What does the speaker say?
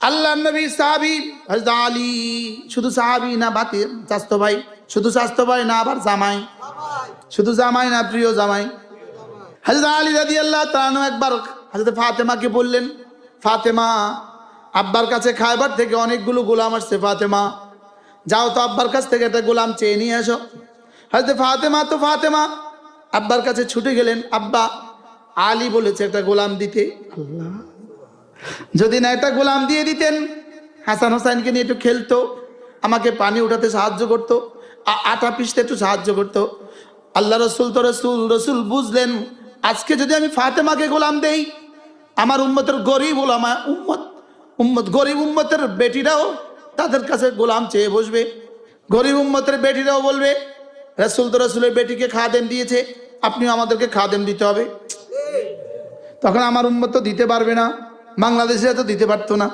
আল্লাহ নবী সাহাবী হযরত আলী, শুধু সাহাবী না, বাতি চাস্তো ভাই, শুধু চাস্তো ভাই না, আবার জামাই, শুধু জামাই না, প্রিয় জামাই। হযরত আলী রাদিয়াল্লাহু তাআলা আনহু একবার হযরত ফাতেমাকে বললেন, ফাতেমা, আব্বার কাছে খায়বার থেকে অনেকগুলো গোলাম আসছে, ফাতেমা যাও তো আব্বার কাছ থেকে একটা গোলাম চেয়ে নিয়ে এসো। হযরত ফাতেমা আব্বার কাছে ছুটে গেলেন। আব্বা, আলী বলেছে একটা গোলাম দিতে। আল্লাহ, যদি না একটা গোলাম দিয়ে দিতেন, হাসান হোসাইনকে নিয়ে একটু খেলতো, আমাকে পানি উঠাতে সাহায্য করতো, আটা পিষতে একটু সাহায্য করতো। আল্লাহ রসুল তো রসুল বুঝলেন, আজকে যদি আমি ফাতেমাকে গোলাম দেই, আমার উম্মতের গরিব ওলামা উম্মত গরিব উম্মতের বেটিরাও তাদের কাছে গোলাম চেয়ে বসবে। গরিব উম্মতের বেটিরাও বলবে, রসুল তো রসুলের বেটিকে খাদেম দিয়েছে, আপনিও আমাদেরকে খাদেম দিতে হবে। তখন আমার উম্মত তো দিতে পারবে না, বাংলাদেশিরা তো দিতে পারতো না।